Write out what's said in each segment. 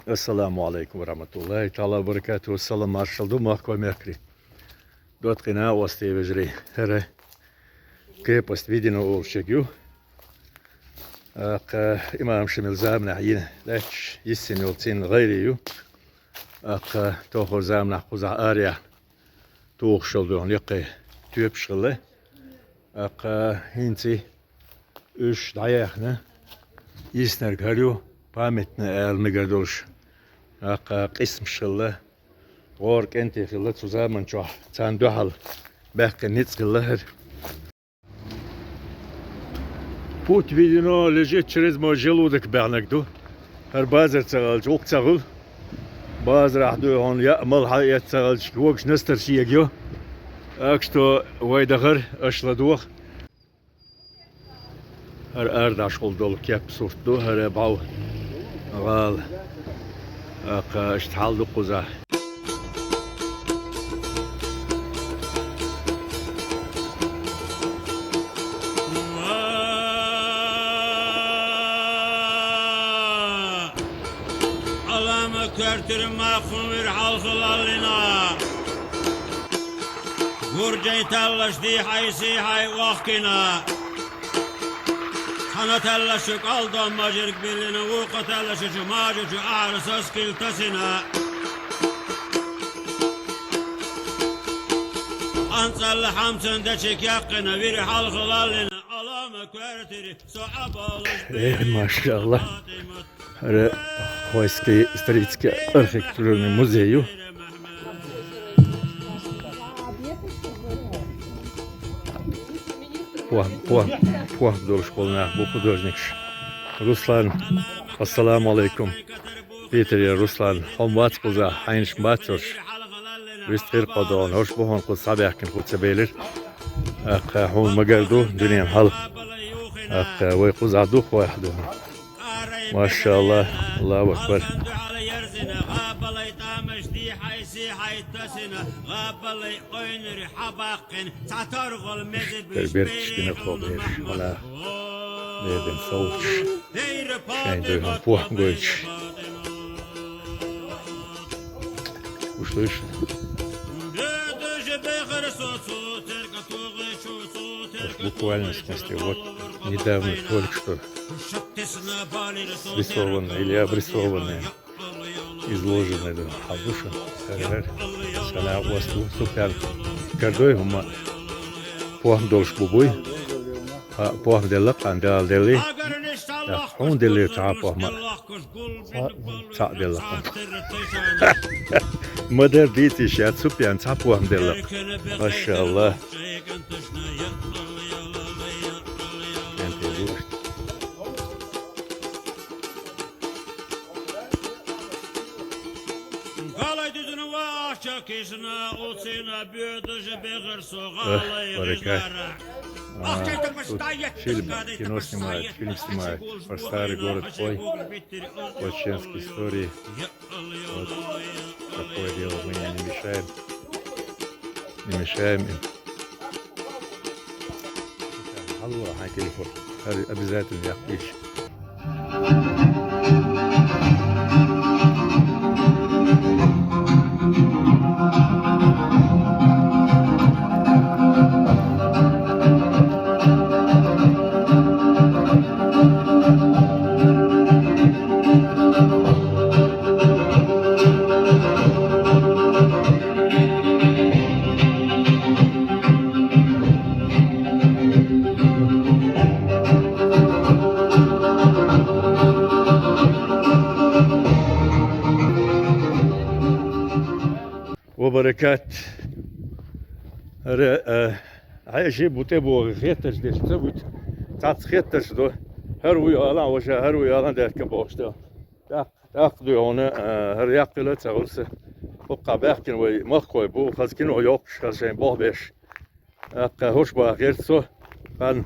Assalamu alaikum warahmatullahi ta'ala barakatuh. Salam marshal do mahko mekri. Dotkina oste vejri. Here krepost vidino ovšegju. Imam šemil zamna yin lech yisin yolcin ghairiyu. Toho zamna kuza arya tuğ şıldı liqi tüp şılı. Hinci üç dayakne yisner garyu pametne elni gardolş. Qism şılı. Gork enti xılı zusammen çoğ. Zan duhal. Belki nitz xılı. Путь видено лежит через мой желудок бernakdu. Her bazar цагал çok цагал. Bazar ahdu on ya'mal hayat цагал çkvokş nestar şiyegyo. Akşto vaydağır aşladuq. Her erdaş oldu kep surtdu her bav. Gal. İşthaldu kuza. Körtürüm mahkum bir halkılalına Gurcay tallaş di haysi hay vakina Kana tallaşık aldan macırık birliğine Vuka tallaşıcı macıcı ağrısız kiltasına Ansallı hamsında çek yakına bir halkılalına Alama körtürü soğab alış Maşallah. Her Хойский исторический архитектурный музей. Doğru школна, bu художник. Ruslan, assalamu alaikum. Peter Ruslan, homvat kuza, Heinz Batsos. Vistgir qadon, hoş buhon quz sabahkin kutsabelir. Hon magardu, dünyan hal. Ve quz adu wahdu. Maşallah, Allahu Ekber. Bir kişinin kovuyor. Hala neden soğuk. Şimdi puan koyuş. Uçtu iş. Буквально в смысле, вот недавно только что срисованное или обрисованное, изложенное Хабуша, Сана Уасту, Супян, Кардой, Пуах Долш Бубуй, Пуах Делак, Андал Дели, Он Дели Тапуахма, Та Делак. Мадер Дитиш, я Супян, Тапуах Делак. Машаллах. Кишна уцина бюдже бегер согалай гара. Фильм, кино снимают, фильм снимают. Про старый город Пой, Поченской истории. Вот такое дело, мы не мешаем. Не мешаем им. Аллах, на телефон. Обязательно я включу. وبركات هاي شيء بوتي خيتش ديش تبوت تعت خيتش دو هروي على وجه هروي على ده كبوش ده تأخذوا هنا هر يقلا تغلس بقى بحكي وي مخوي بو خاص كنو يوقش خاصين بوه بيش هوش بقى غير سو كان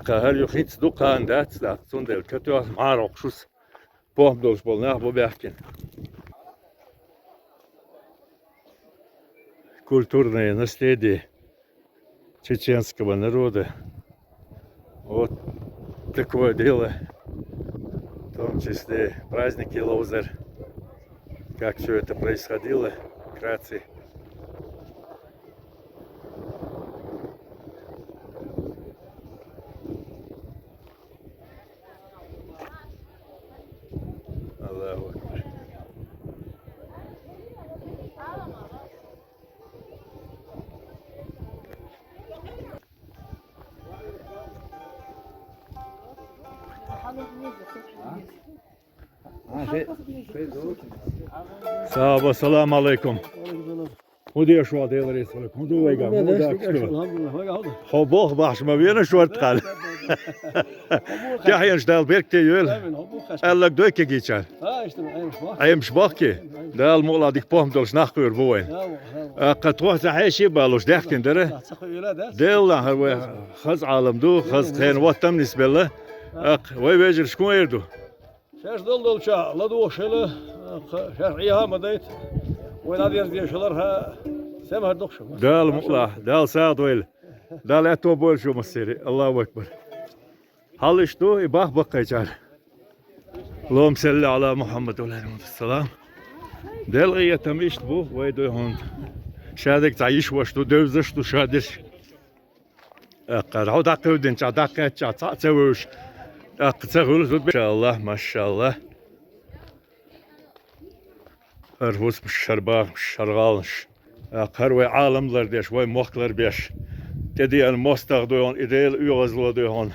هر يخيت دكان دات تندل كتو معرق شوس بوه دوش بولنا بو بحكي культурное наследие чеченского народа. Вот такое дело, в том числе праздники Лозер. как все это происходило, вкратце. Аллаху Акбар. Sağ selam aleyküm. Hoe die is wat heel redelijk. Hoe doe ik dat? Hoe doe ik dat? Hoe boog was maar weer een soort gal. Ja, hij stel werk te jul. Elk doe ik iets aan. Hij is bakje. Daar moet laat ik pom door snacht weer woon. Ik toch dat hij is bij los 10 kinderen. Deel dan we gas alem doe, gas geen wat dan niet spelen. Wij weten schoon doen. شاش ضل شا لا دو شله شرعيها مديت وين هذه يزدي شلرها سمها الدخشة دال مطلع دال ساعد ويل دال اتو بول شو مسيري الله اكبر هالش تو يباخ بقى جار اللهم صل على محمد وعلى السلام دال غيه تمشت بو ويدو هون شادك تعيش واش تو دوزش تو شادش قرعو دقودن دقه تسويش أقتغل ما شاء الله ما شاء الله أرهوس بالشرباغ بالشرغالش أقهروي عالم لرديش وي مخلر بيش تدي المستغ دويون إديل يغزلو دويون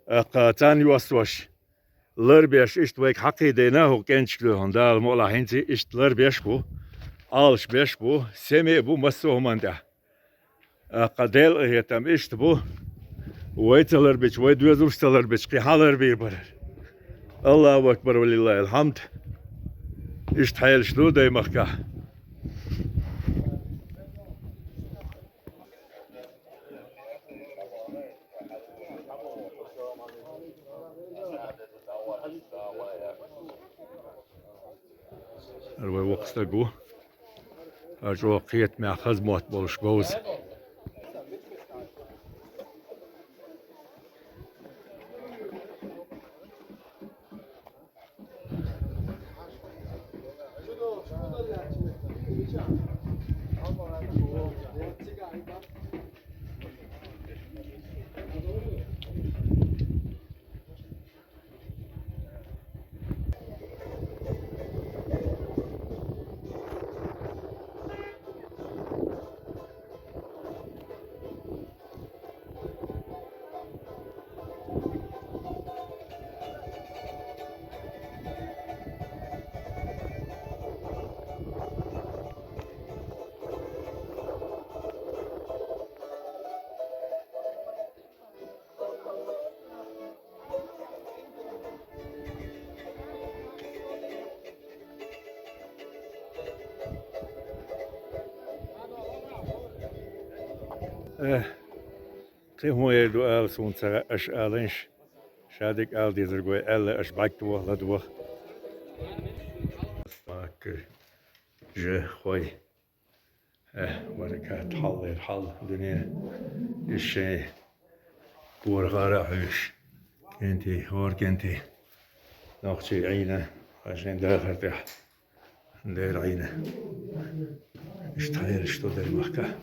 أقاتان يوسوش لربيش إشت ويك حقي ديناهو كنش دويون دال مولا هنتي إشت لربيش بو آلش بيش بو سمي بو مسوه من ده أقديل إهتم إشت بو ويتلر بيش ويدوزوش تلر بيش قيحالر بيبرر الله أكبر ولله الحمد إشت حيل شلو داي مخكا الوي وقت لقو أجو قيت مع خزموت بولش بوز هو يدو آل سون سرع أش آلنش شادك آل دي زرقوي آل أش باكتوه لدوه ماك جه خوي وركات حل الحل دنيا الشيء بور غارع عيش كنتي هور كنتي ناقشي عينه عشان داخل تحت ندير عينه اشتغل اشتو دير محكا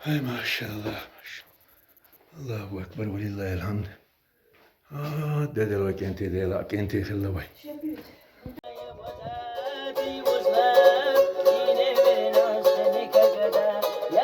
ما شاء الله الله أكبر ولله الحمد دلوقتي انت دلوقتي انت في اللوي يا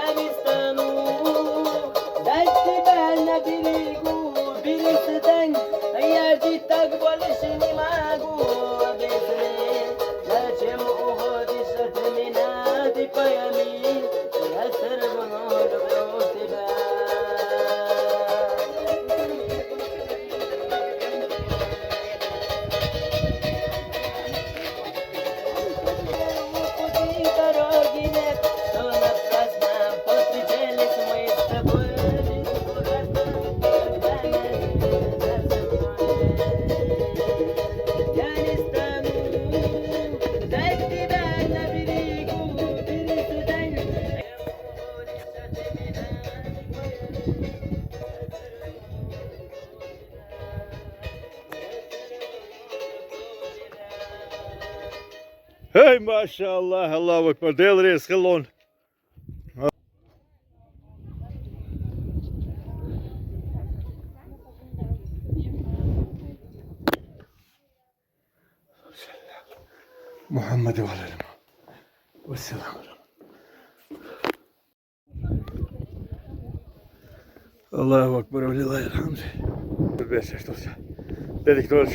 Эй, машаллах, Аллаху акбар. Дел рез хелон. Muhammed ve aleyhi ve sellem. Allahu akbar ve lillahi'l hamd. Beş dostlar. Dedik doğru.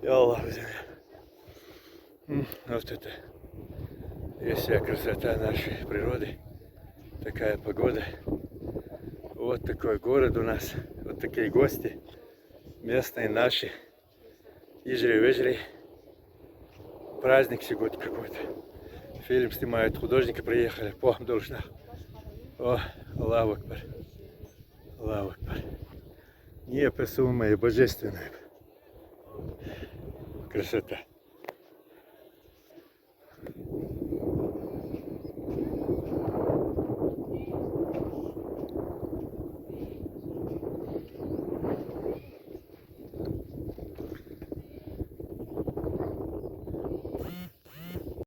Ya Allah bizim ya. Вот это. Есть вся красота нашей природы. Такая погода. Вот такой город у нас. Вот такие гости. Местные наши. Ижри-вежри. Праздник сегодня какой-то. Фильм снимают, художники приехали. По должна. О, Аллаху акбар. Аллаху акбар. Неописуемая, божественная красота.